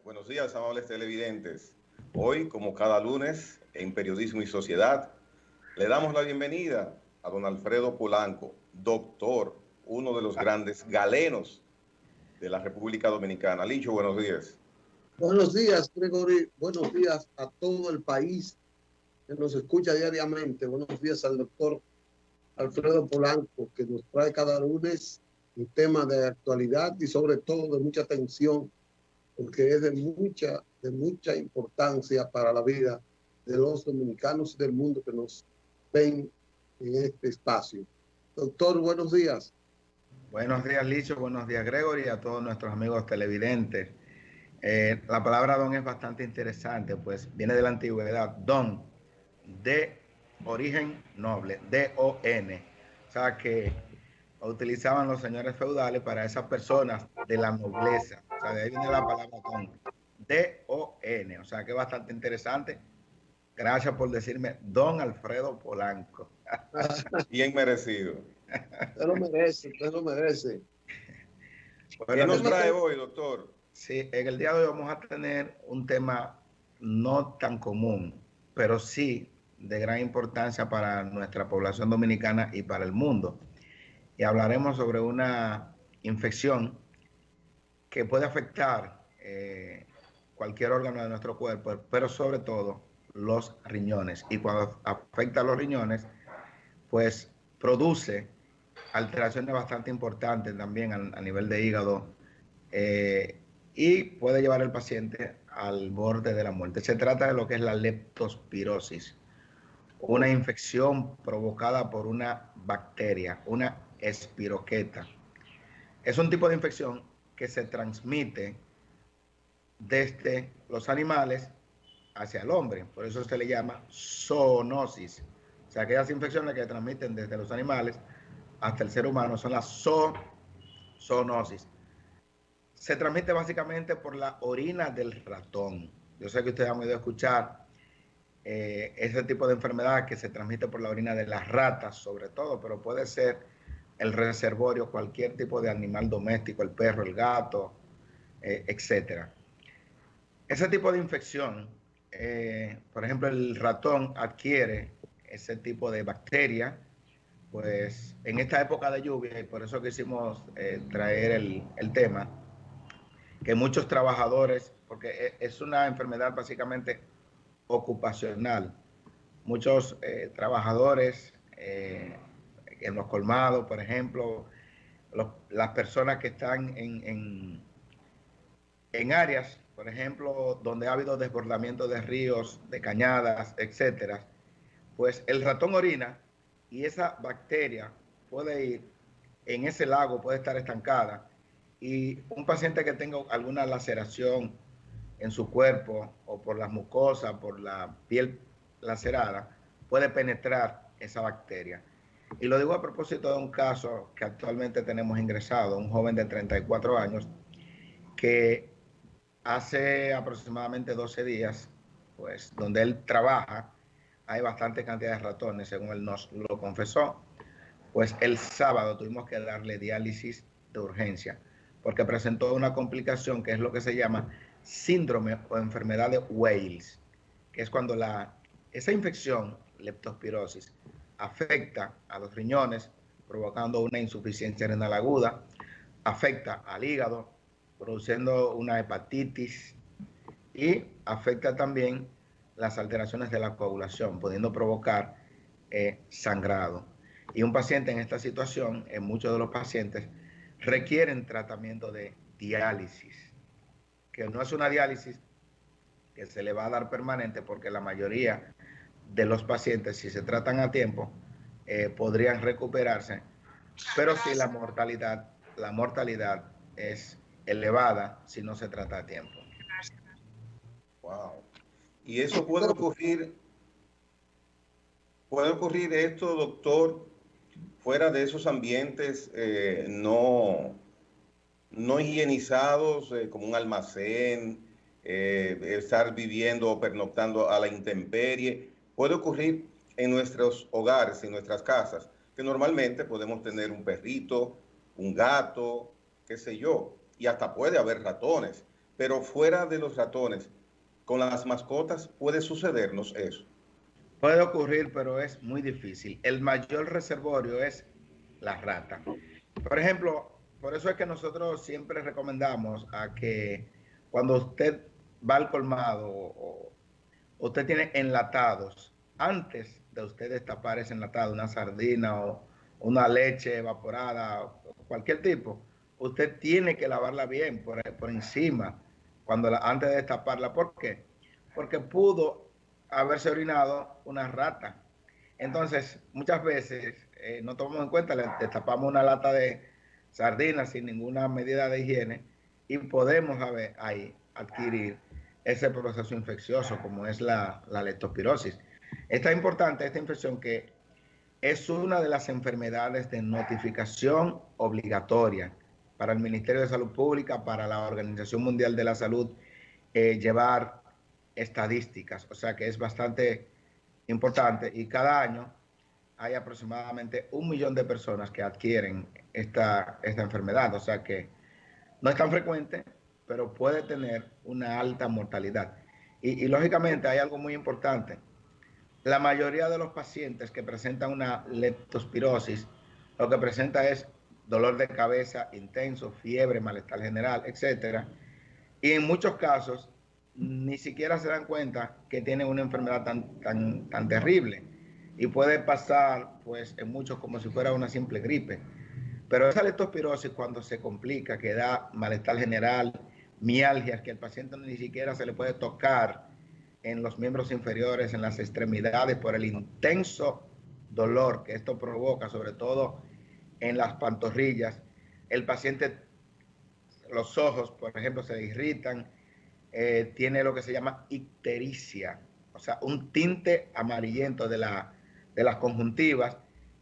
Buenos días, amables televidentes. Hoy, como cada lunes, en Periodismo y Sociedad, le damos la bienvenida a don Alfredo Polanco, doctor, uno de los grandes galenos de la República Dominicana. Licho, buenos días. Buenos días, Gregory. Buenos días a todo el país que nos escucha diariamente. Buenos días al doctor Alfredo Polanco, que nos trae cada lunes un tema de actualidad y sobre todo de mucha atención, porque es de mucha importancia para la vida de los dominicanos y del mundo que nos ven en este espacio. Doctor, buenos días. Buenos días, Licho. Buenos días, Gregory, y a todos nuestros amigos televidentes. La palabra don es bastante interesante, pues viene de la antigüedad. Don, de origen noble, D-O-N. O sea que utilizaban los señores feudales para esas personas de la nobleza. O sea, de ahí viene la palabra don, D-O-N. O sea que es bastante interesante. Gracias por decirme don Alfredo Polanco. Bien merecido. Usted lo merece, usted lo merece. ¿Qué nos trae hoy, doctor? Sí, en el día de hoy vamos a tener un tema no tan común, pero sí de gran importancia para nuestra población dominicana y para el mundo. Y hablaremos sobre una infección que puede afectar cualquier órgano de nuestro cuerpo, pero sobre todo los riñones. Y cuando afecta a los riñones, pues produce alteraciones bastante importantes también a nivel de hígado, y puede llevar al paciente al borde de la muerte. Se trata de lo que es la leptospirosis, una infección provocada por una bacteria, una espiroqueta. Es un tipo de infección que se transmite desde los animales hacia el hombre, por eso se le llama zoonosis. O sea, aquellas infecciones que se transmiten desde los animales hasta el ser humano son las zoonosis. Se transmite básicamente por la orina del ratón. Yo sé que ustedes han oído escuchar ese tipo de enfermedad que se transmite por la orina de las ratas, sobre todo, pero puede ser el reservorio, cualquier tipo de animal doméstico, el perro, el gato, etc. Ese tipo de infección, por ejemplo, el ratón adquiere ese tipo de bacteria, pues en esta época de lluvia, y por eso quisimos traer el tema, que muchos trabajadores, porque es una enfermedad básicamente ocupacional, muchos trabajadores en los colmados, por ejemplo, las personas que están en áreas, por ejemplo, donde ha habido desbordamiento de ríos, de cañadas, etcétera, pues el ratón orina y esa bacteria puede ir en ese lago, puede estar estancada, y un paciente que tenga alguna laceración en su cuerpo o por las mucosas, por la piel lacerada, puede penetrar esa bacteria. Y lo digo a propósito de un caso que actualmente tenemos ingresado, un joven de 34 años que hace aproximadamente 12 días, pues donde él trabaja, hay bastante cantidad de ratones, según él nos lo confesó. Pues el sábado tuvimos que darle diálisis de urgencia, porque presentó una complicación que es lo que se llama síndrome o enfermedad de Wales, que es cuando esa infección, leptospirosis, afecta a los riñones, provocando una insuficiencia renal aguda, afecta al hígado, produciendo una hepatitis, y afecta también las alteraciones de la coagulación, pudiendo provocar sangrado. Y un paciente en esta situación, en muchos de los pacientes, requieren tratamiento de diálisis, que no es una diálisis que se le va a dar permanente, porque la mayoría de los pacientes, si se tratan a tiempo, podrían recuperarse, pero sí la mortalidad es elevada si no se trata a tiempo. Wow. Y eso puede ocurrir esto, doctor, fuera de esos ambientes no higienizados, como un almacén, estar viviendo o pernoctando a la intemperie. Puede ocurrir en nuestros hogares, en nuestras casas, que normalmente podemos tener un perrito, un gato, qué sé yo, y hasta puede haber ratones. Pero fuera de los ratones, con las mascotas puede sucedernos eso. Puede ocurrir, pero es muy difícil. El mayor reservorio es la rata. Por ejemplo, por eso es que nosotros siempre recomendamos a que cuando usted va al colmado o usted tiene enlatados, antes de usted destapar ese enlatado, una sardina o una leche evaporada, o cualquier tipo, usted tiene que lavarla bien por encima antes de destaparla. ¿Por qué? Porque pudo haberse orinado una rata. Entonces, muchas veces no tomamos en cuenta, le destapamos una lata de sardinas sin ninguna medida de higiene y podemos ahí adquirir ese proceso infeccioso como es la leptospirosis. Esta es importante, esta infección que es una de las enfermedades de notificación obligatoria para el Ministerio de Salud Pública, para la Organización Mundial de la Salud, llevar estadísticas, o sea que es bastante importante y cada año hay aproximadamente 1 millón de personas que adquieren esta enfermedad, o sea que no es tan frecuente, pero puede tener una alta mortalidad. Y lógicamente hay algo muy importante. La mayoría de los pacientes que presentan una leptospirosis, lo que presenta es dolor de cabeza intenso, fiebre, malestar general, etcétera. Y en muchos casos ni siquiera se dan cuenta que tienen una enfermedad tan terrible. Y puede pasar, pues, en muchos como si fuera una simple gripe. Pero esa leptospirosis, cuando se complica, que da malestar general, mialgias, que el paciente ni siquiera se le puede tocar en los miembros inferiores, en las extremidades, por el intenso dolor que esto provoca, sobre todo en las pantorrillas. El paciente, los ojos, por ejemplo, se irritan, tiene lo que se llama ictericia, o sea, un tinte amarillento de las conjuntivas.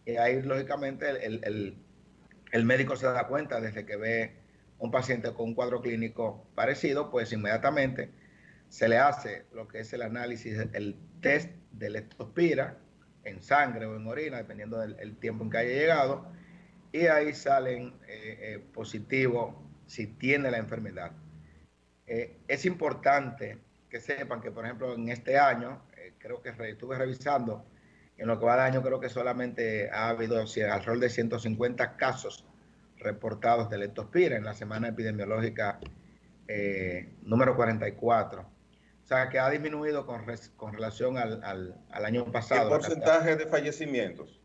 Y ahí, lógicamente, el médico se da cuenta desde que ve un paciente con un cuadro clínico parecido, pues inmediatamente se le hace lo que es el análisis, el test de leptospira en sangre o en orina, dependiendo del tiempo en que haya llegado, y ahí salen positivos si tiene la enfermedad. Es importante que sepan que, por ejemplo, en este año, creo que estuve revisando, en lo que va de año creo que solamente ha habido alrededor de 150 casos reportados de leptospira en la semana epidemiológica número 44. O sea, que ha disminuido con relación al año pasado. ¿Qué porcentaje de fallecimientos?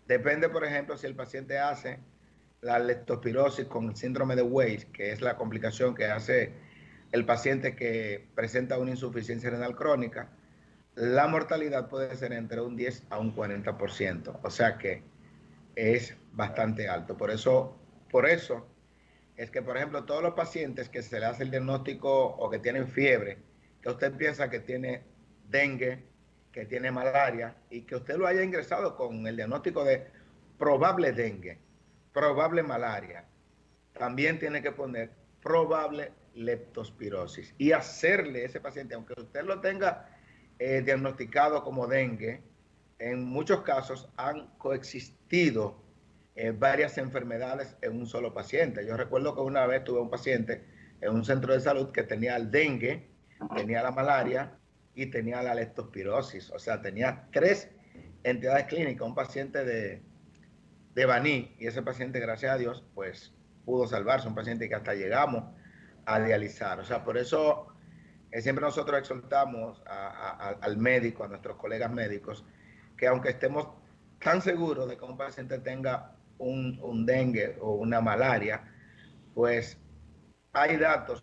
Depende, por ejemplo, si el paciente hace la leptospirosis con el síndrome de Weiss, que es la complicación que hace el paciente que presenta una insuficiencia renal crónica, la mortalidad puede ser entre un 10 a un 40%. O sea que es bastante alto. Por eso es que, por ejemplo, todos los pacientes que se le hace el diagnóstico o que tienen fiebre, que usted piensa que tiene dengue, que tiene malaria, y que usted lo haya ingresado con el diagnóstico de probable dengue, probable malaria, también tiene que poner probable leptospirosis y hacerle a ese paciente, aunque usted lo tenga diagnosticado como dengue, en muchos casos han coexistido varias enfermedades en un solo paciente. Yo recuerdo que una vez tuve un paciente en un centro de salud que tenía el dengue, tenía la malaria y tenía la leptospirosis. O sea, tenía 3 entidades clínicas, un paciente de Baní, y ese paciente, gracias a Dios, pues pudo salvarse, un paciente que hasta llegamos a dializar. O sea, por eso siempre nosotros exhortamos al médico, a nuestros colegas médicos, que aunque estemos tan seguros de que un paciente tenga un dengue o una malaria, pues hay datos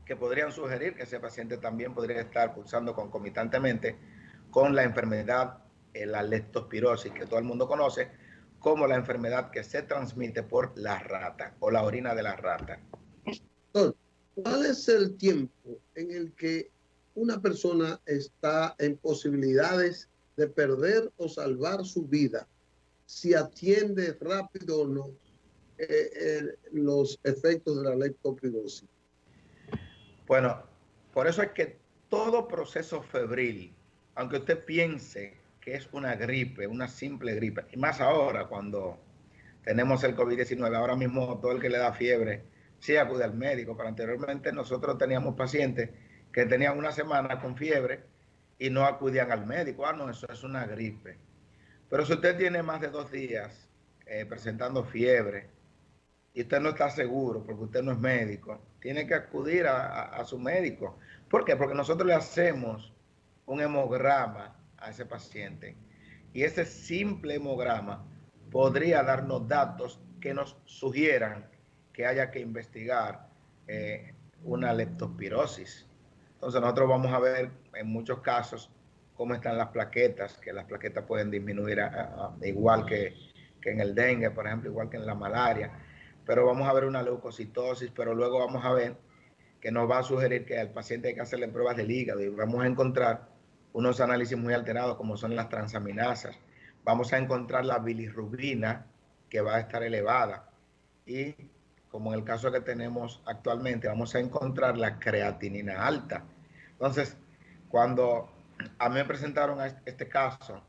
que podrían sugerir que ese paciente también podría estar cursando concomitantemente con la enfermedad, la leptospirosis, que todo el mundo conoce como la enfermedad que se transmite por la rata o la orina de la rata. ¿Cuál es el tiempo en el que una persona está en posibilidades de perder o salvar su vida si atiende rápido o no los efectos de la leptospirosis? Bueno, por eso es que todo proceso febril, aunque usted piense que es una gripe, una simple gripe, y más ahora cuando tenemos el COVID-19, ahora mismo todo el que le da fiebre sí acude al médico, pero anteriormente nosotros teníamos pacientes que tenían una semana con fiebre y no acudían al médico. Ah, no, eso es una gripe. Pero si usted tiene más de 2 días presentando fiebre y usted no está seguro porque usted no es médico, tiene que acudir a su médico. ¿Por qué? Porque nosotros le hacemos un hemograma a ese paciente y ese simple hemograma podría darnos datos que nos sugieran que haya que investigar una leptospirosis. Entonces nosotros vamos a ver en muchos casos cómo están las plaquetas, que las plaquetas pueden disminuir igual que en el dengue, por ejemplo, igual que en la malaria, pero vamos a ver una leucocitosis, pero luego vamos a ver que nos va a sugerir que al paciente hay que hacerle pruebas del hígado y vamos a encontrar unos análisis muy alterados como son las transaminasas. Vamos a encontrar la bilirrubina que va a estar elevada y como en el caso que tenemos actualmente, vamos a encontrar la creatinina alta. Entonces, cuando a mí me presentaron este caso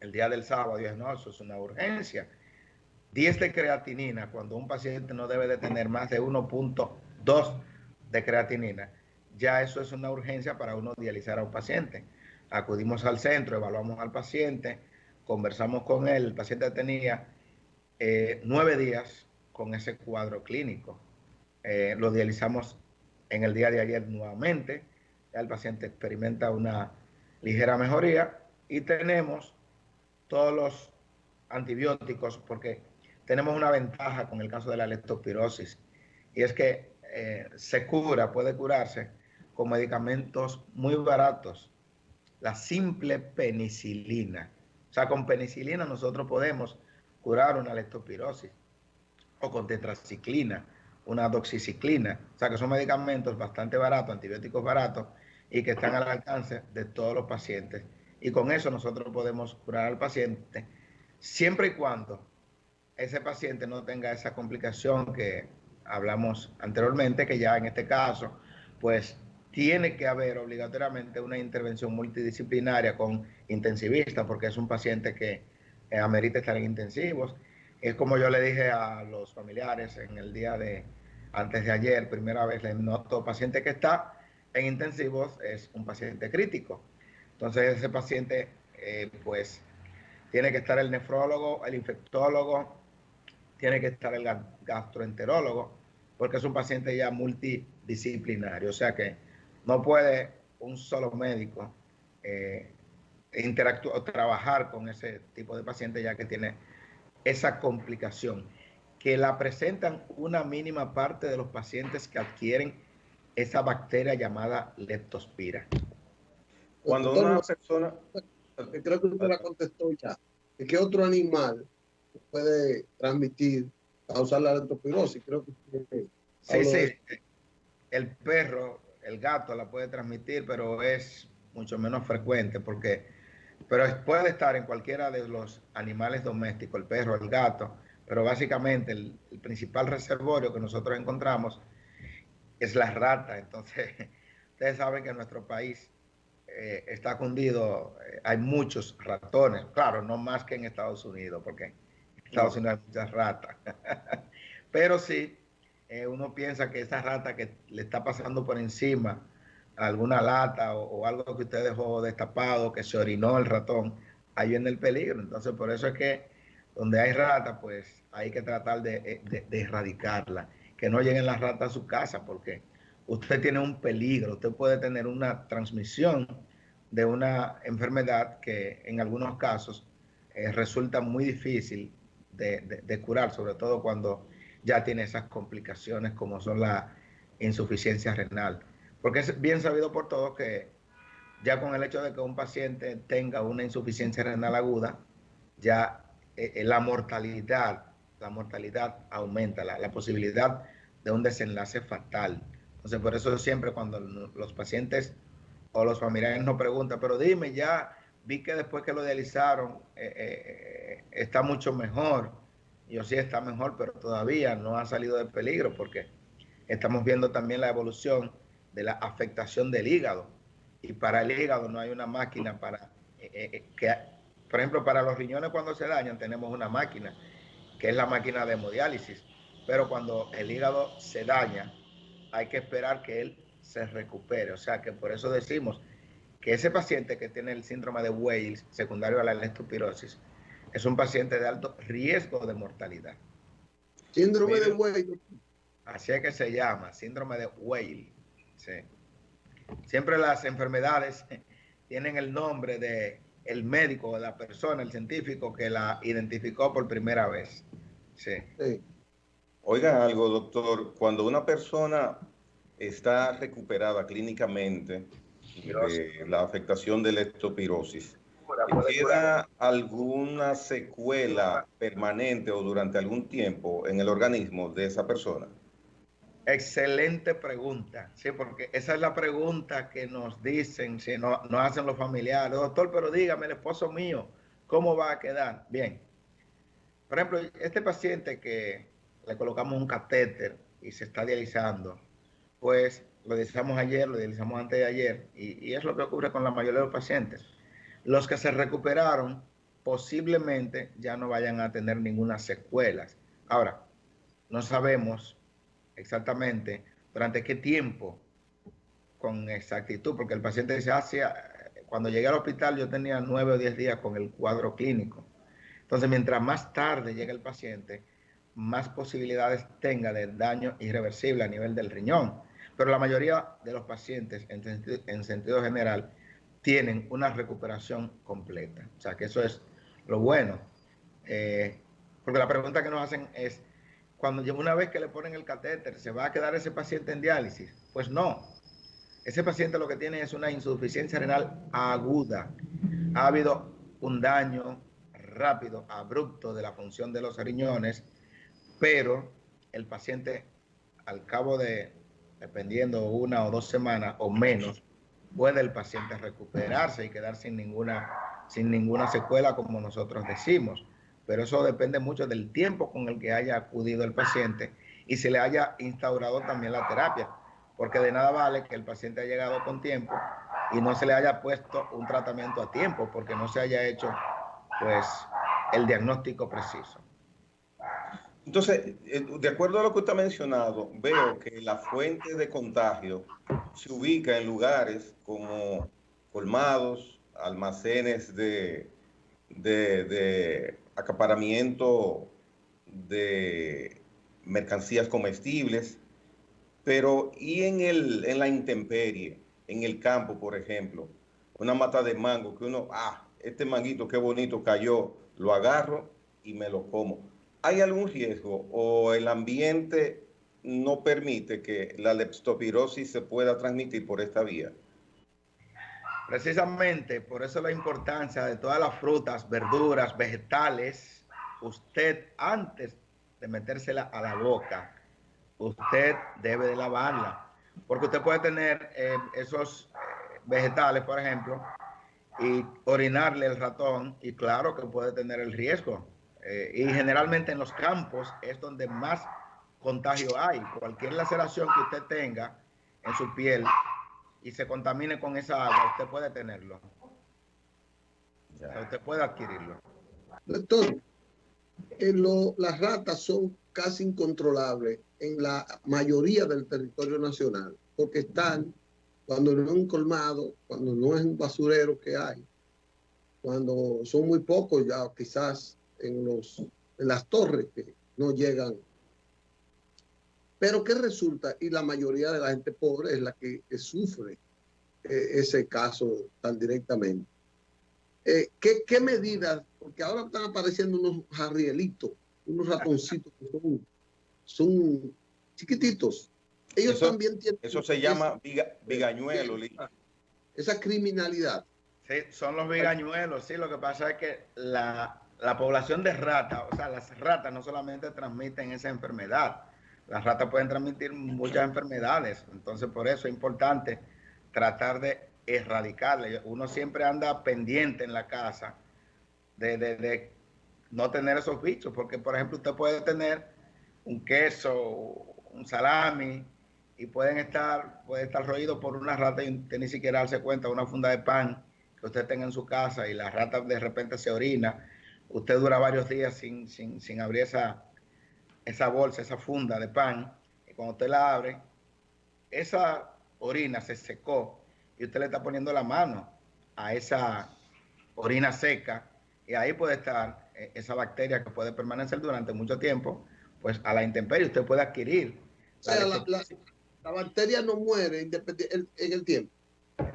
el día del sábado, dije, no, eso es una urgencia. 10 de creatinina, cuando un paciente no debe de tener más de 1.2 de creatinina, ya eso es una urgencia para uno dializar a un paciente. Acudimos al centro, evaluamos al paciente, conversamos con él, el paciente tenía 9 días con ese cuadro clínico. Lo dializamos en el día de ayer nuevamente, ya el paciente experimenta una ligera mejoría y tenemos todos los antibióticos porque tenemos una ventaja con el caso de la leptospirosis y es que se cura, puede curarse con medicamentos muy baratos. La simple penicilina. O sea, con penicilina nosotros podemos curar una leptospirosis o con tetraciclina, una doxiciclina. O sea, que son medicamentos bastante baratos, antibióticos baratos y que están al alcance de todos los pacientes. Y con eso nosotros podemos curar al paciente siempre y cuando ese paciente no tenga esa complicación que hablamos anteriormente, que ya en este caso, pues tiene que haber obligatoriamente una intervención multidisciplinaria con intensivista, porque es un paciente que amerita estar en intensivos. Es como yo le dije a los familiares en el día de antes de ayer, primera vez le noto paciente que está en intensivos es un paciente crítico. Entonces ese paciente pues tiene que estar el nefrólogo, el infectólogo, tiene que estar el gastroenterólogo, porque es un paciente ya multidisciplinario, o sea que no puede un solo médico interactuar o trabajar con ese tipo de paciente ya que tiene esa complicación, que la presentan una mínima parte de los pacientes que adquieren esa bacteria llamada leptospira. Cuando Doctor, una persona... creo que usted la contestó ya. ¿Qué otro animal puede transmitir, causar la leptospirosis? Creo que sí, sí. El perro, el gato la puede transmitir, pero es mucho menos frecuente pero puede estar en cualquiera de los animales domésticos, el perro, el gato, pero básicamente el principal reservorio que nosotros encontramos es la rata. Entonces, ustedes saben que en nuestro país está cundido, hay muchos ratones, claro, no más que en Estados Unidos, porque en Estados Unidos hay muchas ratas, pero sí, uno piensa que esa rata que le está pasando por encima a alguna lata o algo que usted dejó destapado, que se orinó el ratón, ahí viene el peligro. Entonces, por eso es que donde hay rata, pues hay que tratar de erradicarla, que no lleguen las ratas a su casa, porque usted tiene un peligro, usted puede tener una transmisión de una enfermedad que en algunos casos resulta muy difícil de curar, sobre todo cuando ya tiene esas complicaciones como son la insuficiencia renal. Porque es bien sabido por todos que ya con el hecho de que un paciente tenga una insuficiencia renal aguda, ya la mortalidad aumenta, la posibilidad de un desenlace fatal. Entonces, por eso siempre cuando los pacientes o los familiares nos preguntan, pero dime, ya vi que después que lo dializaron está mucho mejor. Y yo sí está mejor, pero todavía no ha salido de peligro porque estamos viendo también la evolución de la afectación del hígado. Y para el hígado no hay una máquina para por ejemplo, para los riñones cuando se dañan tenemos una máquina, que es la máquina de hemodiálisis. pero cuando el hígado se daña, hay que esperar que él se recupere. O sea que por eso decimos que ese paciente que tiene el síndrome de Weill, secundario a la leptospirosis, es un paciente de alto riesgo de mortalidad. Síndrome de Miren, Weill. Así es que se llama, síndrome de Weill. Sí. Siempre las enfermedades tienen el nombre de el médico, la persona, el científico que la identificó por primera vez. Sí. Sí. oigan algo, doctor. Cuando una persona está recuperada clínicamente de la afectación de leptospirosis, ¿queda alguna secuela permanente o durante algún tiempo en el organismo de esa persona? Excelente pregunta, sí, porque esa es la pregunta que nos dicen, si no, nos hacen los familiares, doctor, pero dígame, el esposo mío, ¿cómo va a quedar? Bien, por ejemplo, este paciente que le colocamos un catéter y se está dializando, pues lo dializamos ayer, lo dializamos antes de ayer, y es lo que ocurre con la mayoría de los pacientes. Los que se recuperaron posiblemente ya no vayan a tener ninguna secuela. Ahora, no sabemos exactamente durante qué tiempo con exactitud, porque el paciente dice, cuando llegué al hospital yo tenía 9 o 10 días con el cuadro clínico. Entonces, mientras más tarde llegue el paciente, más posibilidades tenga de daño irreversible a nivel del riñón. Pero la mayoría de los pacientes, en sentido general, tienen una recuperación completa. O sea, que eso es lo bueno. Porque la pregunta que nos hacen es, cuando una vez que le ponen el catéter, ¿se va a quedar ese paciente en diálisis? Pues no. Ese paciente lo que tiene es una insuficiencia renal aguda. Ha habido un daño rápido, abrupto de la función de los riñones, pero el paciente al cabo de, dependiendo 1 o 2 semanas o menos, puede el paciente recuperarse y quedar sin ninguna secuela, como nosotros decimos. Pero eso depende mucho del tiempo con el que haya acudido el paciente y se le haya instaurado también la terapia, porque de nada vale que el paciente haya llegado con tiempo y no se le haya puesto un tratamiento a tiempo, porque no se haya hecho pues el diagnóstico preciso. Entonces, de acuerdo a lo que usted ha mencionado, veo que la fuente de contagio se ubica en lugares como colmados, almacenes de acaparamiento de mercancías comestibles, pero ¿y en la intemperie, en el campo, por ejemplo? Una mata de mango que uno, este manguito qué bonito cayó, lo agarro y me lo como. ¿Hay algún riesgo o el ambiente no permite que la leptospirosis se pueda transmitir por esta vía? Precisamente por eso la importancia de todas las frutas, verduras, vegetales. Usted, antes de metérsela a la boca, usted debe de lavarla, porque usted puede tener esos vegetales, por ejemplo, y orinarle el ratón, y claro que puede tener el riesgo. Y generalmente en los campos es donde más contagio hay. Cualquier laceración que usted tenga en su piel y se contamine con esa agua, usted puede tenerlo. O sea, usted puede adquirirlo. Doctor, las ratas son casi incontrolables en la mayoría del territorio nacional, porque están cuando no es un colmado, cuando no es un basurero que hay, cuando son muy pocos ya quizás en las torres que no llegan. Pero ¿qué resulta? Y la mayoría de la gente pobre es la que sufre ese caso tan directamente. ¿Qué medidas? Porque ahora están apareciendo unos jarrielitos, unos ratoncitos que son chiquititos. Ellos también tienen eso se llama bigañuelo. Esa criminalidad. Sí, son los bigañuelos, sí. Lo que pasa es que la población de ratas, o sea, las ratas no solamente transmiten esa enfermedad, las ratas pueden transmitir muchas enfermedades. Entonces, por eso es importante tratar de erradicarle. Uno siempre anda pendiente en la casa de no tener esos bichos, porque, por ejemplo, usted puede tener un queso, un salami, y puede estar roído por una rata y usted ni siquiera darse cuenta, una funda de pan que usted tenga en su casa y la rata de repente se orina. Usted dura varios días sin abrir esa bolsa, esa funda de pan, y cuando usted la abre, esa orina se secó y usted le está poniendo la mano a esa orina seca y ahí puede estar esa bacteria que puede permanecer durante mucho tiempo, pues a la intemperie usted puede adquirir. O sea, la bacteria no muere en el tiempo.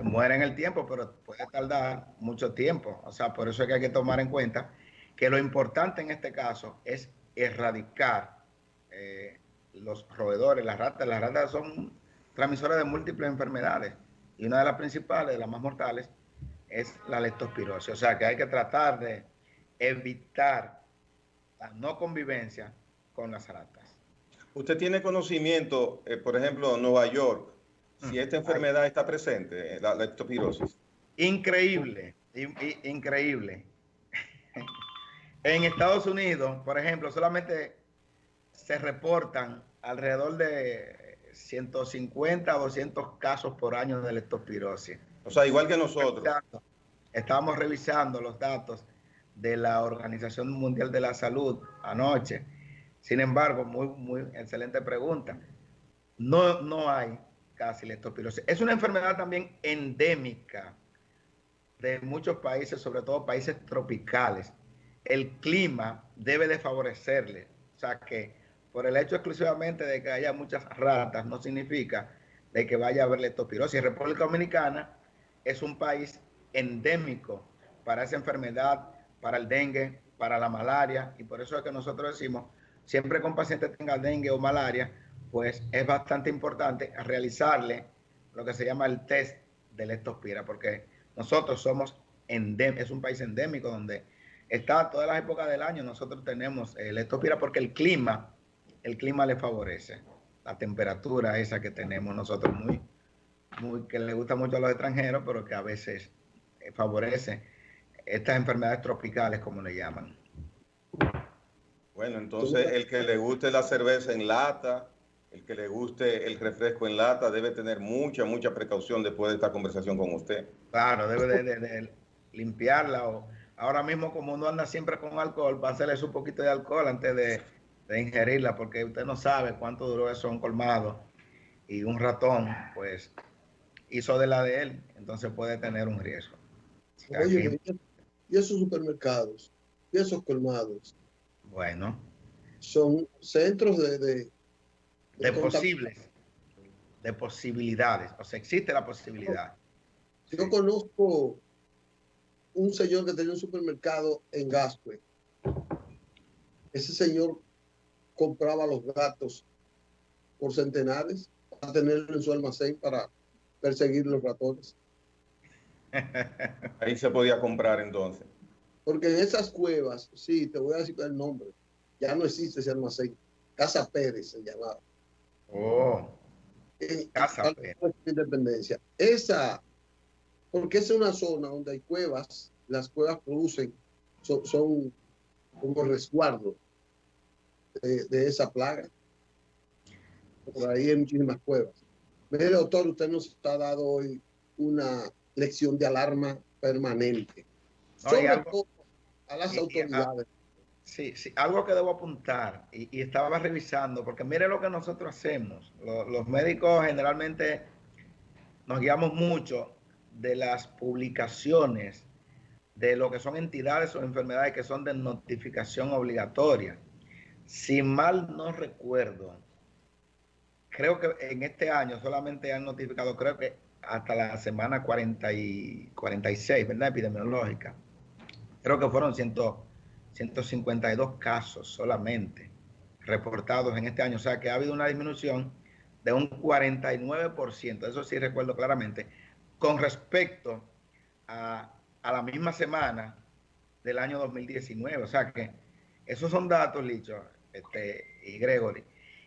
Muere en el tiempo, pero puede tardar mucho tiempo. O sea, por eso es que hay que tomar en cuenta que lo importante en este caso es erradicar los roedores, las ratas. Las ratas son transmisoras de múltiples enfermedades y una de las principales, de las más mortales, es la leptospirosis. O sea, que hay que tratar de evitar la no convivencia con las ratas. ¿Usted tiene conocimiento, por ejemplo, en Nueva York, si esta enfermedad está presente, la leptospirosis? Increíble, increíble. En Estados Unidos, por ejemplo, solamente se reportan alrededor de 150 a 200 casos por año de leptospirosis. O sea, igual que nosotros. Estábamos revisando los datos de la Organización Mundial de la Salud anoche. Sin embargo, muy excelente pregunta. No hay casi leptospirosis. Es una enfermedad también endémica de muchos países, sobre todo países tropicales. El clima debe de favorecerle. O sea que por el hecho exclusivamente de que haya muchas ratas no significa de que vaya a haber leptospirosis. República Dominicana es un país endémico para esa enfermedad, para el dengue, para la malaria, y por eso es que nosotros decimos, siempre que un paciente tenga dengue o malaria, pues es bastante importante realizarle lo que se llama el test de leptospira, porque nosotros somos es un país endémico donde está todas las épocas del año, nosotros tenemos leptospira porque el clima le favorece, la temperatura esa que tenemos nosotros que le gusta mucho a los extranjeros, pero que a veces favorece estas enfermedades tropicales, como le llaman. Bueno, entonces el que le guste la cerveza en lata, el que le guste el refresco en lata, debe tener mucha precaución después de esta conversación con usted. Claro, debe de limpiarla. O ahora mismo, como uno anda siempre con alcohol, va a hacerle un poquito de alcohol antes de ingerirla, porque usted no sabe cuánto duró eso en colmado. Y un ratón, pues, hizo de la de él, entonces puede tener un riesgo. Oye, y esos supermercados, y esos colmados. Bueno. Son centros de posibilidades. O sea, existe la posibilidad. Yo conozco un señor que tenía un supermercado en Gascue. Ese señor compraba los gatos por centenares para tenerlo en su almacén para perseguir los ratones. Ahí se podía comprar entonces. Porque en esas cuevas, sí, te voy a decir el nombre, ya no existe ese almacén. Casa Pérez se llamaba. Oh, Casa Pérez. Independencia. Porque es una zona donde hay cuevas, las cuevas producen, son como resguardo de esa plaga. Por ahí hay muchísimas cuevas. Mire, doctor, usted nos ha dado hoy una lección de alarma permanente. Sobre todo a las autoridades. Sí, algo que debo apuntar, y estaba revisando, porque mire lo que nosotros hacemos. Los médicos generalmente nos guiamos mucho de las publicaciones de lo que son entidades o enfermedades que son de notificación obligatoria. Si mal no recuerdo, creo que en este año solamente han notificado, creo que hasta la semana 46, ¿verdad? Epidemiológica. Creo que fueron 152 casos solamente reportados en este año. O sea que ha habido una disminución de un 49%, eso sí recuerdo claramente, con respecto a la misma semana del año 2019. O sea que esos son datos, Licho y Gregory,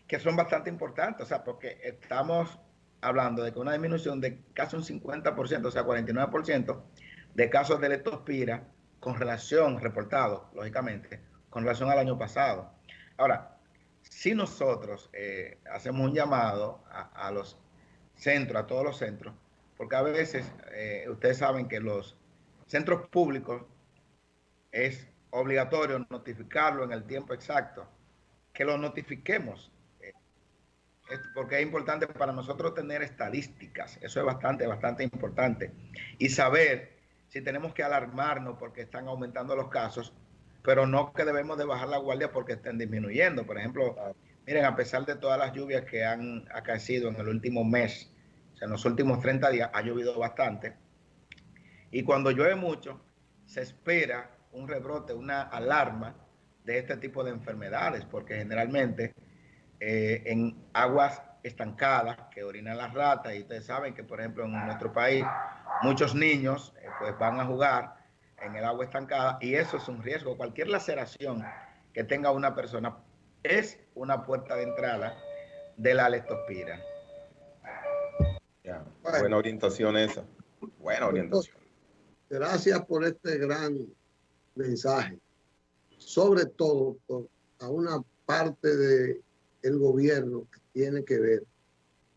que son bastante importantes. O sea, porque estamos hablando de que una disminución de casi un 50%, o sea, 49% de casos de leptospira con relación, reportado, lógicamente, con relación al año pasado. Ahora, si nosotros hacemos un llamado a los centros, a todos los centros, porque a veces ustedes saben que los centros públicos es obligatorio notificarlo en el tiempo exacto que lo notifiquemos, porque es importante para nosotros tener estadísticas. Eso es bastante importante. Y saber si tenemos que alarmarnos porque están aumentando los casos, pero no que debemos de bajar la guardia porque estén disminuyendo. Por ejemplo, miren, a pesar de todas las lluvias que han acaecido en el último mes, o sea, en los últimos 30 días ha llovido bastante. Y cuando llueve mucho, se espera un rebrote, una alarma de este tipo de enfermedades, porque generalmente en aguas estancadas que orinan las ratas, y ustedes saben que, por ejemplo, en nuestro país muchos niños pues van a jugar en el agua estancada, y eso es un riesgo. Cualquier laceración que tenga una persona es una puerta de entrada de la leptospira. Ya, buena orientación esa. Buena orientación. Gracias por este gran mensaje. Sobre todo a una parte del gobierno que tiene que ver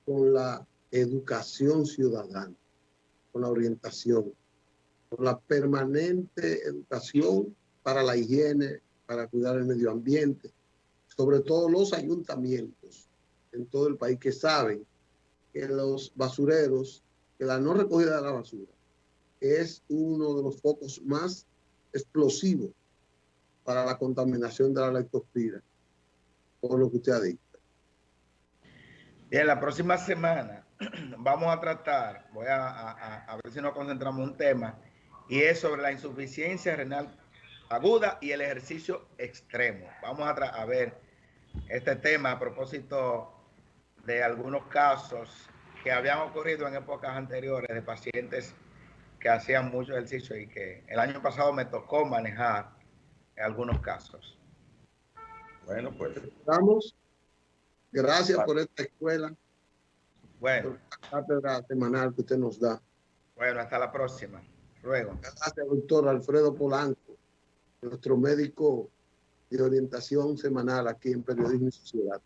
con la educación ciudadana, con la orientación, con la permanente educación para la higiene, para cuidar el medio ambiente, sobre todo los ayuntamientos en todo el país que saben que los basureros, que la no recogida de la basura es uno de los focos más explosivos para la contaminación de la leptospira, por lo que usted ha dicho. Bien, la próxima semana vamos a tratar, voy a ver si nos concentramos en un tema, y es sobre la insuficiencia renal aguda y el ejercicio extremo. Vamos a ver este tema a propósito de algunos casos que habían ocurrido en épocas anteriores de pacientes que hacían mucho ejercicio y que el año pasado me tocó manejar en algunos casos. Bueno, pues. Estamos. Gracias por esta escuela. Bueno. Por la cátedra semanal que usted nos da. Bueno, hasta la próxima. Luego. Gracias, doctor Alfredo Polanco, nuestro médico de orientación semanal aquí en Periodismo y Sociedad.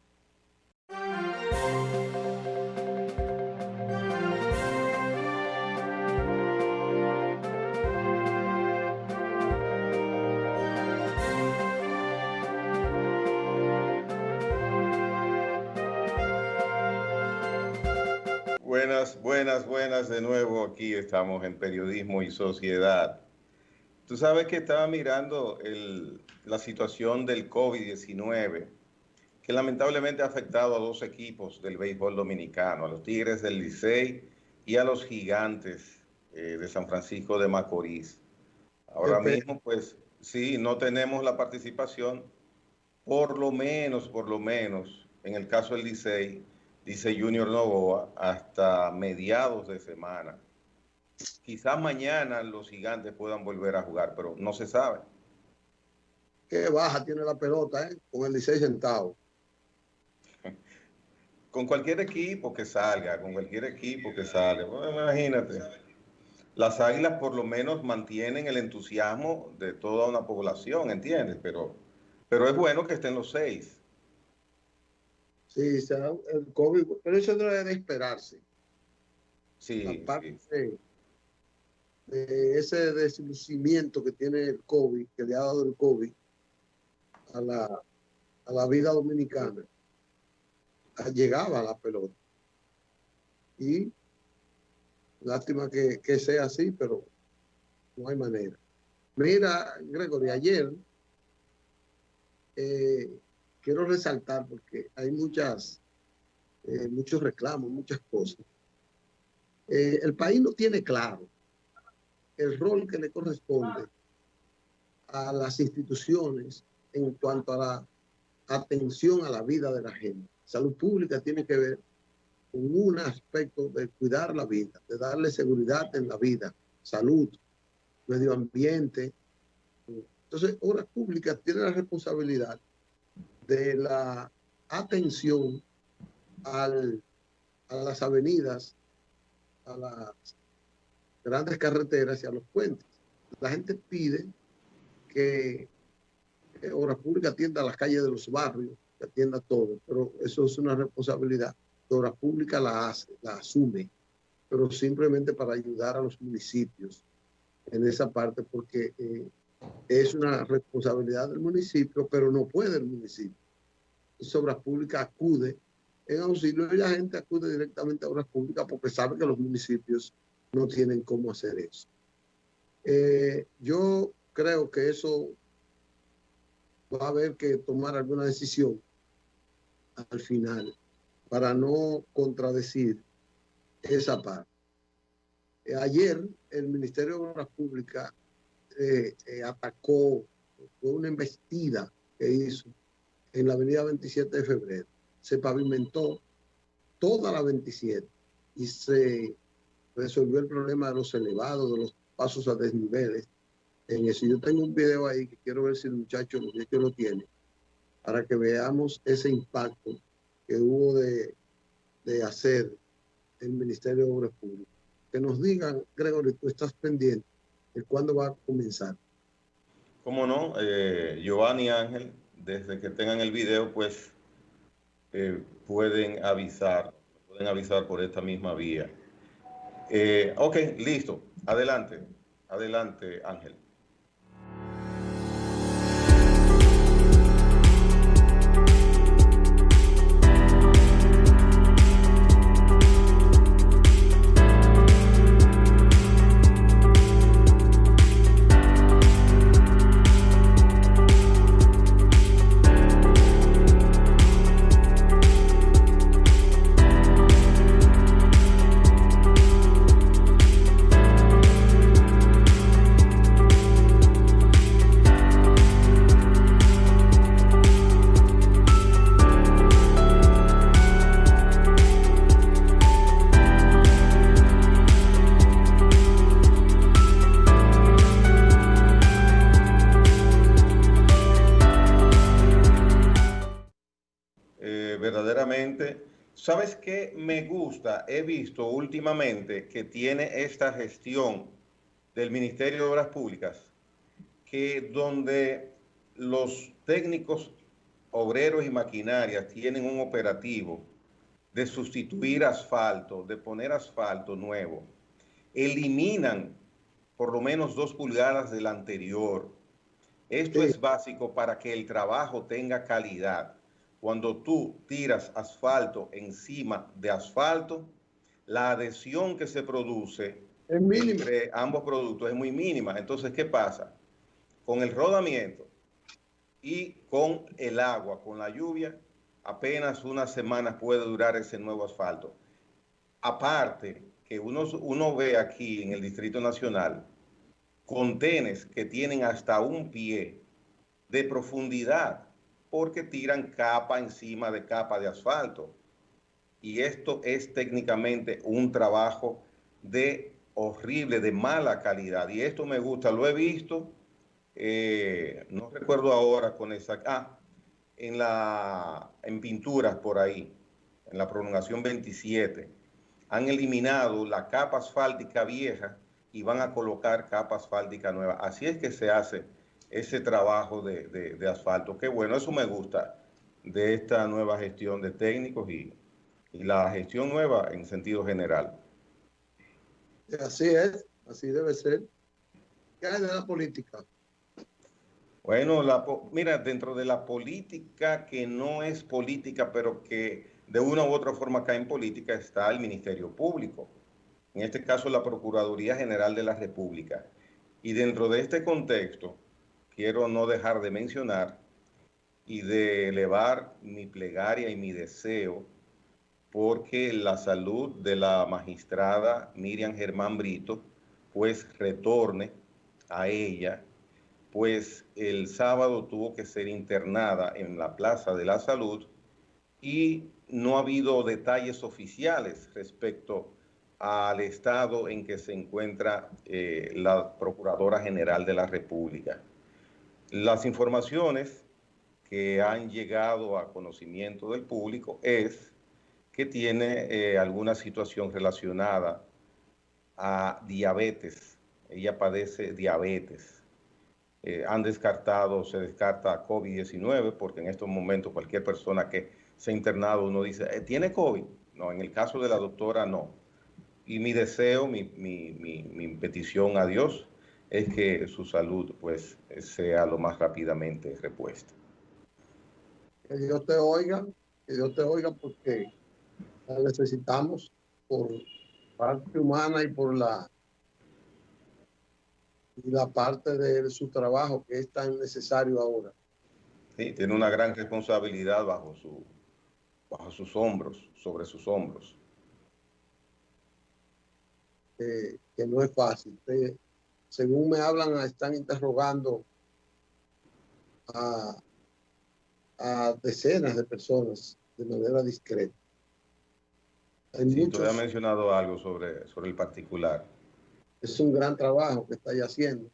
Buenas de nuevo. Aquí estamos en Periodismo y Sociedad. Tú sabes que estaba mirando la situación del COVID-19, que lamentablemente ha afectado a dos equipos del béisbol dominicano, a los Tigres del Licey y a los Gigantes de San Francisco de Macorís. Ahora mismo, pues sí, no tenemos la participación, por lo menos, en el caso del Licey, dice Junior Novoa, hasta mediados de semana. Quizás mañana los Gigantes puedan volver a jugar, pero no se sabe. Qué baja tiene la pelota, con el 16 centavos. Con cualquier equipo que salga, Bueno, imagínate. Las Águilas por lo menos mantienen el entusiasmo de toda una población, ¿entiendes? Pero es bueno que estén los 6. Sí, será el COVID, pero eso no debe esperarse. Sí, aparte de ese deslucimiento que tiene el COVID, que le ha dado el COVID a la vida dominicana, llegaba a la pelota. Y lástima que sea así, pero no hay manera. Mira, Gregory, ayer quiero resaltar, porque hay muchos reclamos, muchas cosas. El país no tiene claro el rol que le corresponde a las instituciones en cuanto a la atención a la vida de la gente. Salud pública tiene que ver con un aspecto de cuidar la vida, de darle seguridad en la vida, salud, medio ambiente. Entonces, Obras Públicas tiene la responsabilidad de la atención a las avenidas, a las grandes carreteras y a los puentes. La gente pide que Obras Públicas atienda a las calles de los barrios, que atienda todo, pero eso es una responsabilidad que Obras Públicas la asume, pero simplemente para ayudar a los municipios en esa parte, porque es una responsabilidad del municipio, pero no puede el municipio. Obras Públicas acude en auxilio y la gente acude directamente a Obras Públicas porque sabe que los municipios no tienen cómo hacer eso. Yo creo que eso va a haber que tomar alguna decisión al final para no contradecir esa parte. Ayer el Ministerio de Obras Públicas atacó, fue una embestida que hizo en la avenida 27 de febrero. Se pavimentó toda la 27 y se resolvió el problema de los elevados, de los pasos a desniveles. En eso yo tengo un video ahí que quiero ver si el muchacho lo tiene, para que veamos ese impacto que hubo de hacer el Ministerio de Obras Públicas. Que nos digan, Gregory, tú estás pendiente de cuándo va a comenzar. ¿Cómo no? Giovanni y Ángel, desde que tengan el video, pues pueden avisar por esta misma vía. Ok, listo. Adelante, Ángel. Verdaderamente, ¿sabes qué me gusta? He visto últimamente que tiene esta gestión del Ministerio de Obras Públicas, que donde los técnicos, obreros y maquinarias tienen un operativo de sustituir asfalto, de poner asfalto nuevo, eliminan por lo menos 2 pulgadas del anterior. Esto es básico para que el trabajo tenga calidad. Cuando tú tiras asfalto encima de asfalto, la adhesión que se produce entre ambos productos es muy mínima. Entonces, ¿qué pasa? Con el rodamiento y con el agua, con la lluvia, apenas unas semanas puede durar ese nuevo asfalto. Aparte, que uno ve aquí en el Distrito Nacional contenes que tienen hasta 1 pie de profundidad, porque tiran capa encima de capa de asfalto. Y esto es técnicamente un trabajo de horrible, de mala calidad. Y esto me gusta, lo he visto, no recuerdo ahora con esa, en pinturas por ahí, en la prolongación 27, han eliminado la capa asfáltica vieja y van a colocar capa asfáltica nueva. Así es que se hace ese trabajo de asfalto. Qué bueno, eso me gusta de esta nueva gestión de técnicos y la gestión nueva en sentido general. Así es, así debe ser. ¿Qué hay de la política? Bueno, mira, dentro de la política que no es política, pero que de una u otra forma cae en política, está el Ministerio Público. En este caso, la Procuraduría General de la República. Y dentro de este contexto, quiero no dejar de mencionar y de elevar mi plegaria y mi deseo porque la salud de la magistrada Miriam Germán Brito pues retorne a ella, pues el sábado tuvo que ser internada en la Plaza de la Salud y no ha habido detalles oficiales respecto al estado en que se encuentra la Procuradora General de la República. Las informaciones que han llegado a conocimiento del público es que tiene alguna situación relacionada a diabetes. Ella padece diabetes. Se descarta COVID-19, porque en estos momentos cualquier persona que se ha internado, uno dice, ¿tiene COVID? No, en el caso de la doctora, no. Y mi deseo, mi petición a Dios es que su salud pues sea lo más rápidamente repuesta. Que Dios te oiga porque la necesitamos por parte humana y la parte de su trabajo que es tan necesario ahora. Sí, tiene una gran responsabilidad bajo sus hombros, sobre sus hombros. Que no es fácil. Según me hablan, están interrogando a, a decenas de personas de manera discreta. Hay Sí, tú habías muchos, mencionado algo sobre el particular. es un gran trabajo que está haciendo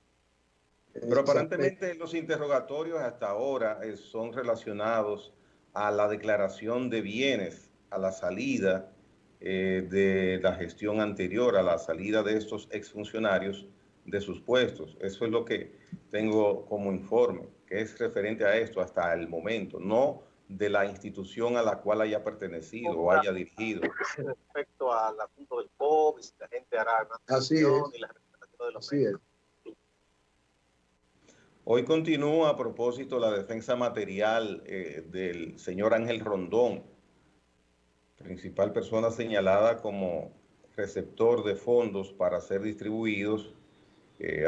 en Pero ese aspecto. aparentemente los interrogatorios hasta ahora son relacionados a la declaración de bienes, a la salida de la gestión anterior, a la salida de estos exfuncionarios de sus puestos. Eso es lo que tengo como informe, que es referente a esto hasta el momento, no de la institución a la cual haya pertenecido o haya dirigido. Respecto al asunto del COVID, si la gente hará una Así transición es, y la representación de los así medios. es. Hoy continúa a propósito la defensa material del señor Ángel Rondón, principal persona señalada como receptor de fondos para ser distribuidos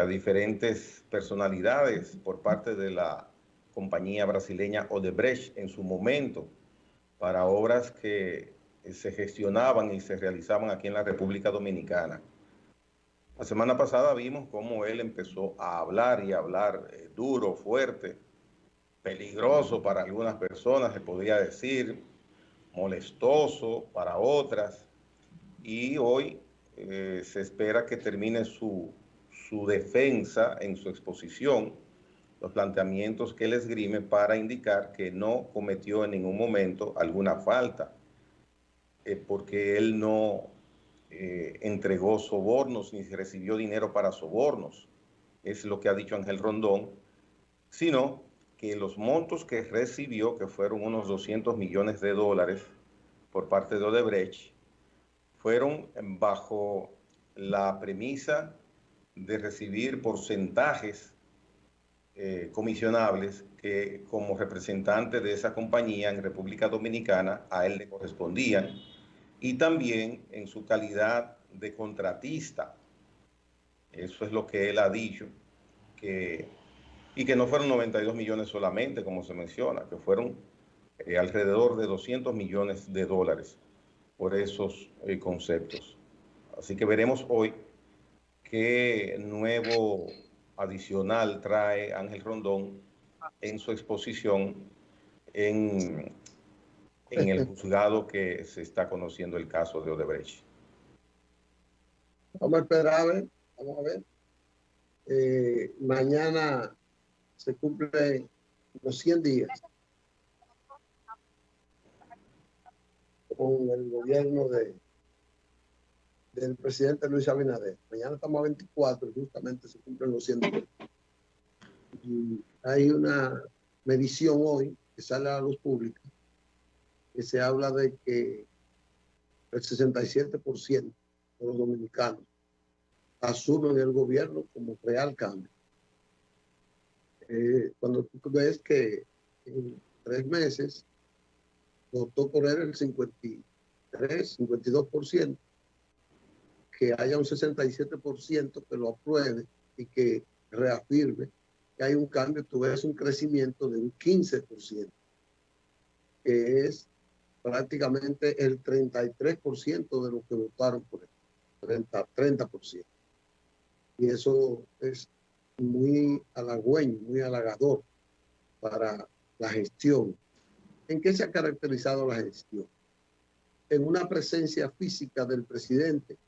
a diferentes personalidades por parte de la compañía brasileña Odebrecht en su momento para obras que se gestionaban y se realizaban aquí en la República Dominicana. La semana pasada vimos cómo él empezó a hablar y a hablar duro, fuerte, peligroso para algunas personas, se podría decir, molestoso para otras. Y hoy se espera que termine su defensa en su exposición, los planteamientos que él esgrime para indicar que no cometió en ningún momento alguna falta, porque él no entregó sobornos ni recibió dinero para sobornos, es lo que ha dicho Ángel Rondón, sino que los montos que recibió, que fueron unos 200 millones de dólares por parte de Odebrecht, fueron bajo la premisa de recibir porcentajes comisionables que como representante de esa compañía en República Dominicana a él le correspondían, y también en su calidad de contratista. Eso es lo que él ha dicho, y que no fueron 92 millones solamente, como se menciona, que fueron alrededor de 200 millones de dólares por esos conceptos. Así que veremos hoy qué nuevo adicional trae Ángel Rondón en su exposición en el juzgado que se está conociendo el caso de Odebrecht. Vamos a esperar a ver, vamos a ver. Mañana se cumplen los 100 días con el gobierno del presidente Luis Abinader. Mañana estamos a 24 y justamente se cumplen los 100 días. Y hay una medición hoy que sale a la luz pública que se habla de que el 67% de los dominicanos asumen el gobierno como real cambio. Cuando tú ves que en 3 meses votó por él el 52%, que haya un 67% que lo apruebe y que reafirme que hay un cambio, tú ves un crecimiento de un 15%, que es prácticamente el 33% de los que votaron por él, 30%. Y eso es muy halagüeño, muy halagador para la gestión. ¿En qué se ha caracterizado la gestión? En una presencia física del presidente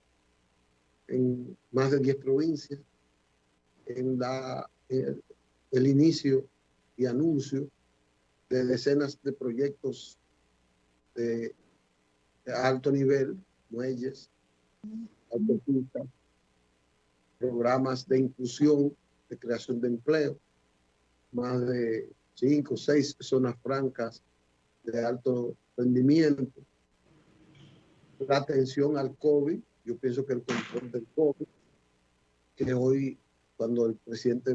en más de 10 provincias, en el inicio y anuncio de decenas de proyectos de alto nivel, muelles, autopistas, programas de inclusión, de creación de empleo, más de 5 o 6 zonas francas de alto rendimiento, la atención al COVID. Yo pienso que el control del COVID, que hoy, cuando el presidente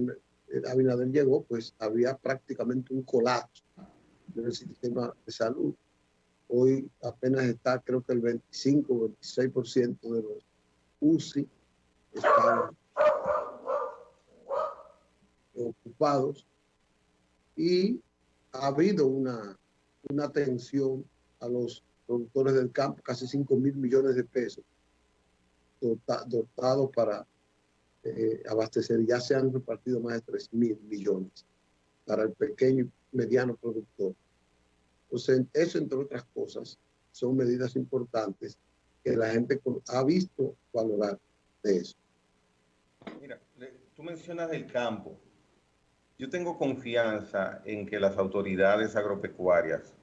Abinader llegó, pues había prácticamente un colapso del sistema de salud. Hoy apenas está, creo que el 25 o 26% de los UCI están ocupados y ha habido una atención a los productores del campo, casi 5.000 millones de pesos dotados para abastecer. Ya se han repartido más de 3.000 millones para el pequeño y mediano productor. Entonces, eso, entre otras cosas, son medidas importantes que la gente ha visto valorar de eso. Mira, tú mencionas el campo. Yo tengo confianza en que las autoridades agropecuarias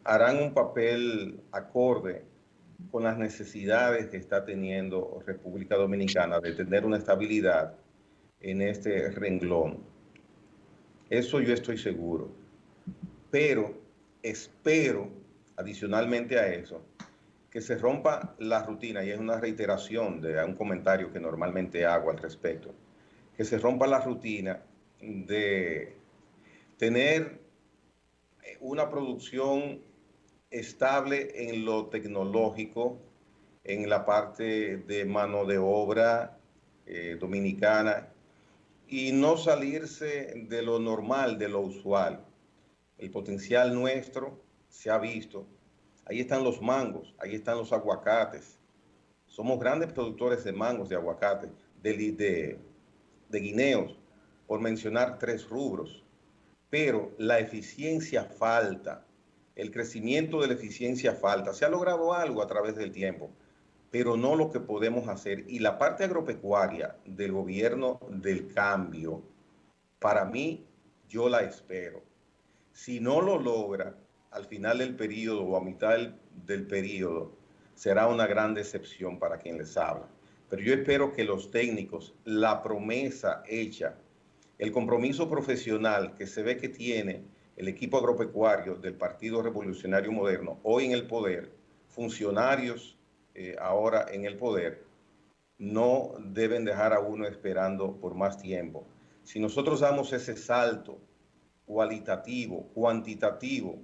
harán un papel acorde con las necesidades que está teniendo República Dominicana de tener una estabilidad en este renglón. Eso yo estoy seguro. Pero espero, adicionalmente a eso, que se rompa la rutina, y es una reiteración de un comentario que normalmente hago al respecto, que se rompa la rutina de tener una producción estable en lo tecnológico, en la parte de mano de obra dominicana, y no salirse de lo normal, de lo usual. El potencial nuestro se ha visto. Ahí están los mangos, ahí están los aguacates. Somos grandes productores de mangos, de aguacates, de guineos, por mencionar 3 rubros. Pero la eficiencia falta, el crecimiento de la eficiencia falta. Se ha logrado algo a través del tiempo, pero no lo que podemos hacer. Y la parte agropecuaria del gobierno del cambio, para mí, yo la espero. Si no lo logra al final del periodo o a mitad del periodo, será una gran decepción para quien les habla. Pero yo espero que los técnicos, la promesa hecha, el compromiso profesional que se ve que tiene el equipo agropecuario del Partido Revolucionario Moderno, hoy en el poder, funcionarios ahora en el poder, no deben dejar a uno esperando por más tiempo. Si nosotros damos ese salto cualitativo, cuantitativo,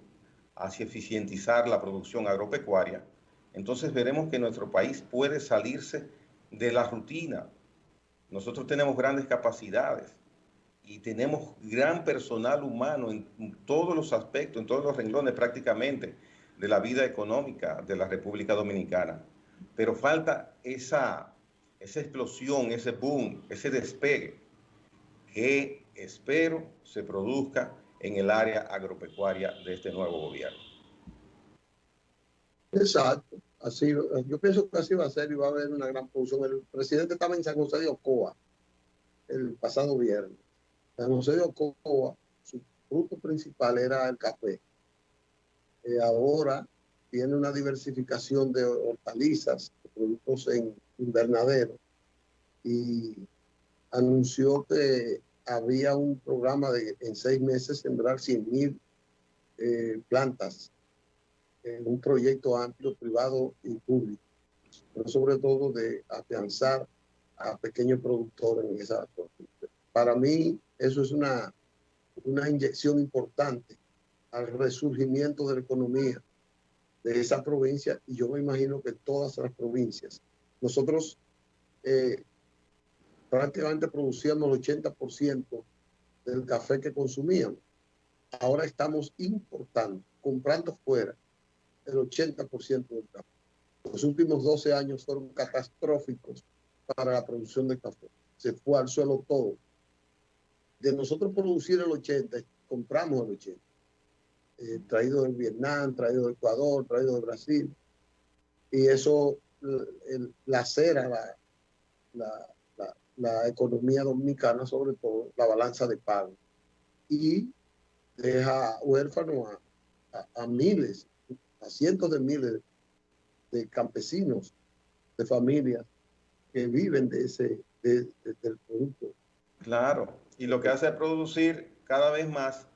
hacia eficientizar la producción agropecuaria, entonces veremos que nuestro país puede salirse de la rutina. Nosotros tenemos grandes capacidades y tenemos gran personal humano en todos los aspectos, en todos los renglones prácticamente de la vida económica de la República Dominicana. Pero falta esa explosión, ese boom, ese despegue que espero se produzca en el área agropecuaria de este nuevo gobierno. Exacto. Así, yo pienso que así va a ser y va a haber una gran producción. El presidente estaba en San José de Ocoa el pasado viernes. San José de Ocoa, su fruto principal era el café. Ahora tiene una diversificación de hortalizas, de productos en invernadero, y anunció que había un programa de en 6 meses sembrar 100.000 plantas en un proyecto amplio, privado y público, pero sobre todo de afianzar a pequeños productores en esa. Para mí eso es una inyección importante al resurgimiento de la economía de esa provincia, y yo me imagino que todas las provincias. Nosotros prácticamente producíamos el 80% del café que consumíamos. Ahora estamos importando, comprando fuera el 80% del café. Los últimos 12 años fueron catastróficos para la producción de café. Se fue al suelo todo. De nosotros producir el 80%, compramos el 80%. Traído de Vietnam, traído de Ecuador, traído de Brasil. Y eso lacera la economía dominicana, sobre todo la balanza de pago. Y deja huérfano a miles, a cientos de miles de campesinos, de familias que viven del producto. Claro, y lo que hace es producir cada vez más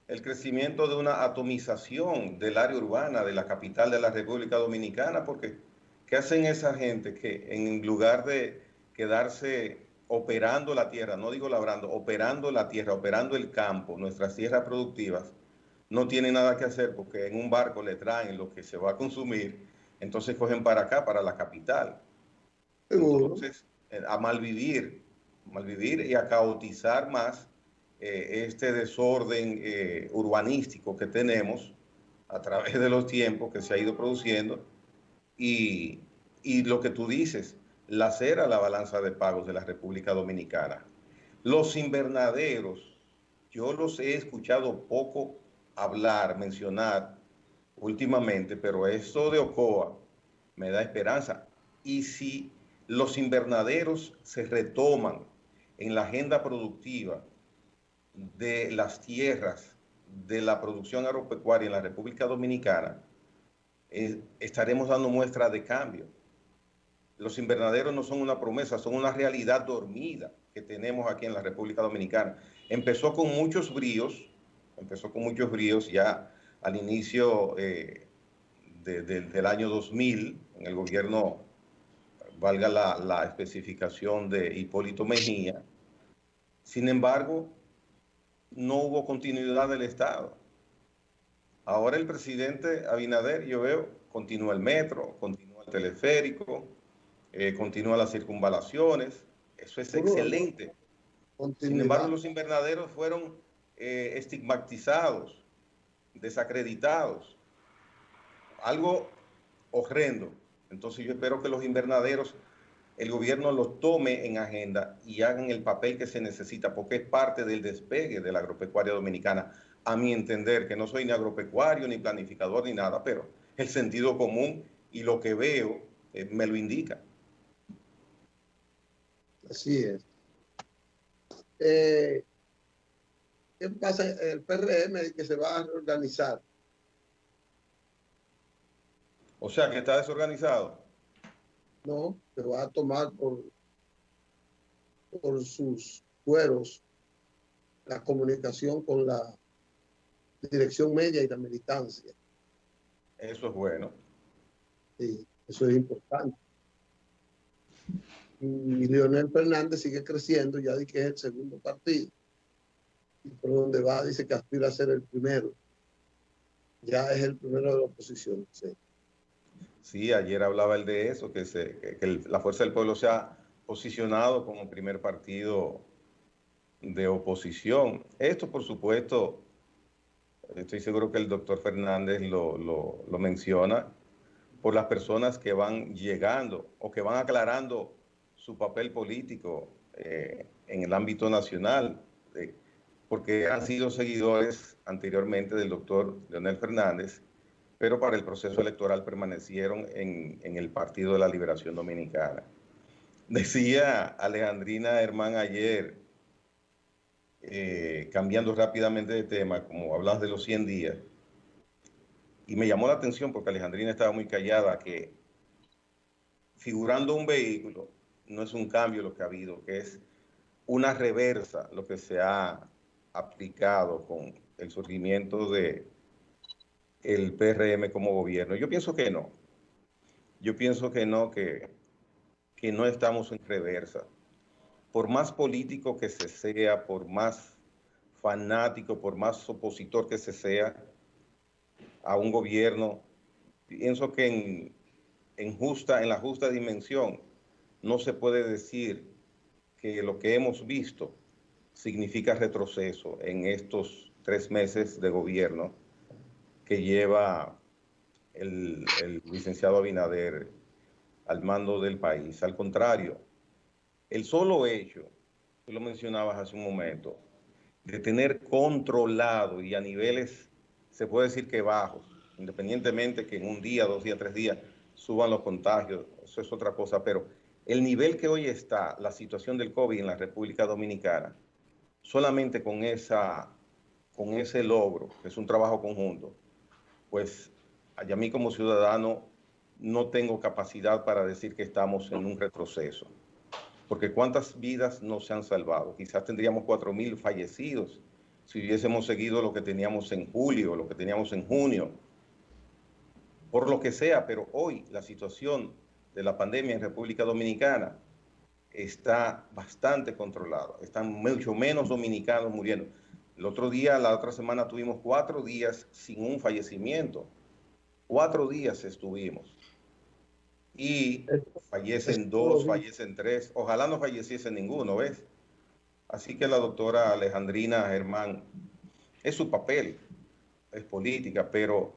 el crecimiento de una atomización del área urbana de la capital de la República Dominicana, porque ¿qué hacen esa gente que en lugar de quedarse operando la tierra, no digo labrando, operando la tierra, operando el campo, nuestras tierras productivas, no tienen nada que hacer porque en un barco le traen lo que se va a consumir, entonces cogen para acá, para la capital. Seguro. Entonces, a malvivir y a caotizar más este desorden urbanístico que tenemos a través de los tiempos que se ha ido produciendo y, y lo que tú dices, lacera la balanza de pagos de la República Dominicana. Los invernaderos, yo los he escuchado poco hablar, mencionar últimamente, pero esto de Ocoa me da esperanza. Y si los invernaderos se retoman en la agenda productiva de las tierras de la producción agropecuaria en la República Dominicana, estaremos dando muestra de cambio. Los invernaderos no son una promesa, son una realidad dormida que tenemos aquí en la República Dominicana. Empezó con muchos bríos ya al inicio del año 2000, en el gobierno, valga la especificación de Hipólito Mejía. Sin embargo, no hubo continuidad del Estado. Ahora el presidente Abinader, yo veo, continúa el metro, continúa el teleférico, continúa las circunvalaciones. Eso es excelente. Sin embargo, los invernaderos fueron estigmatizados, desacreditados. Algo horrendo. Entonces yo espero que los invernaderos, el gobierno los tome en agenda y hagan el papel que se necesita, porque es parte del despegue de la agropecuaria dominicana, a mi entender, que no soy ni agropecuario, ni planificador, ni nada, pero el sentido común y lo que veo me lo indica. Así es. ¿Qué pasa? El PRM que se va a reorganizar. O sea, que está desorganizado. No, se va a tomar por sus fueros la comunicación con la dirección media y la militancia. Eso es bueno. Sí, eso es importante. Y Leonel Fernández sigue creciendo, ya di que es el segundo partido. Y por donde va, dice que aspira a ser el primero. Ya es el primero de la oposición. Sí, sí, ayer hablaba él de eso, que la Fuerza del Pueblo se ha posicionado como primer partido de oposición. Esto, por supuesto, estoy seguro que el doctor Fernández lo menciona, por las personas que van llegando o que van aclarando su papel político en el ámbito nacional, porque han sido seguidores anteriormente del doctor Leonel Fernández, pero para el proceso electoral permanecieron en el Partido de la Liberación Dominicana. Decía Alejandrina Hermán ayer, cambiando rápidamente de tema, como hablas de los 100 días, y me llamó la atención porque Alejandrina estaba muy callada, que figurando un vehículo no es un cambio lo que ha habido, que es una reversa lo que se ha aplicado con el surgimiento de el PRM como gobierno. Yo pienso que no. Yo pienso que no, que no estamos en reversa. Por más político que se sea, por más fanático, por más opositor que se sea a un gobierno, pienso que en la justa dimensión no se puede decir que lo que hemos visto significa retroceso en estos 3 meses de gobierno que lleva el licenciado Abinader al mando del país. Al contrario, el solo hecho, tú lo mencionabas hace un momento, de tener controlado y a niveles, se puede decir que bajos, independientemente que en un día, 2 días, 3 días suban los contagios, eso es otra cosa, pero el nivel que hoy está la situación del COVID en la República Dominicana, solamente con ese logro, que es un trabajo conjunto, pues a mí como ciudadano no tengo capacidad para decir que estamos en un retroceso, porque cuántas vidas no se han salvado. Quizás tendríamos 4.000 fallecidos si hubiésemos seguido lo que teníamos en julio, lo que teníamos en junio, por lo que sea, pero hoy la situación de la pandemia en República Dominicana está bastante controlada, están mucho menos dominicanos muriendo. El otro día, la otra semana, tuvimos 4 días sin un fallecimiento. 4 días estuvimos. Y fallecen 2, fallecen 3. Ojalá no falleciese ninguno, ¿ves? Así que la doctora Alejandrina Germán, es su papel, es política, pero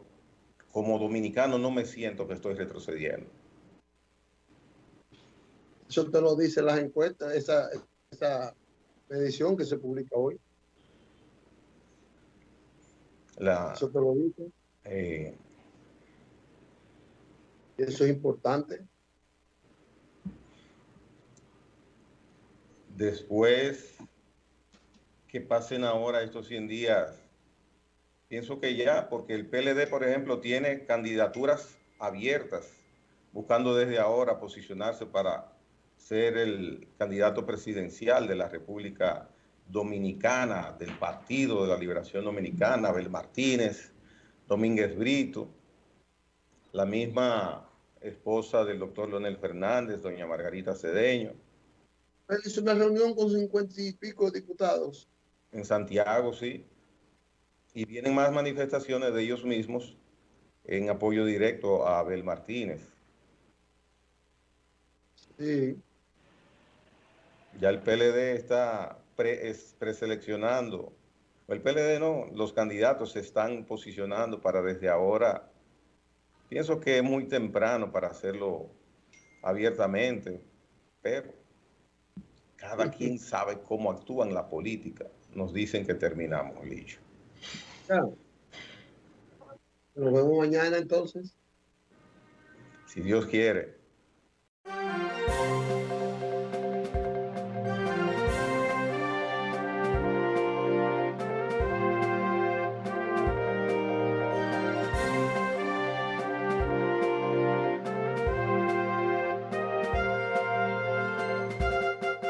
como dominicano no me siento que estoy retrocediendo. Eso te lo dicen las encuestas, esa medición que se publica hoy. Eso te lo dicen. Eso es importante. Después que pasen ahora estos 100 días, pienso que ya, porque el PLD, por ejemplo, tiene candidaturas abiertas, buscando desde ahora posicionarse para ser el candidato presidencial de la República Dominicana, del Partido de la Liberación Dominicana, Abel Martínez, Domínguez Brito, la misma esposa del doctor Leonel Fernández, doña Margarita Cedeño. Él hizo una reunión con 50 y pico diputados. En Santiago, sí. Y vienen más manifestaciones de ellos mismos en apoyo directo a Abel Martínez. Sí. Ya el PLD está preseleccionando. El PLD no, los candidatos se están posicionando para desde ahora. Pienso que es muy temprano para hacerlo abiertamente, pero cada quien sabe cómo actúa en la política. Nos dicen que terminamos, Licho. Claro. Nos vemos mañana entonces. Si Dios quiere.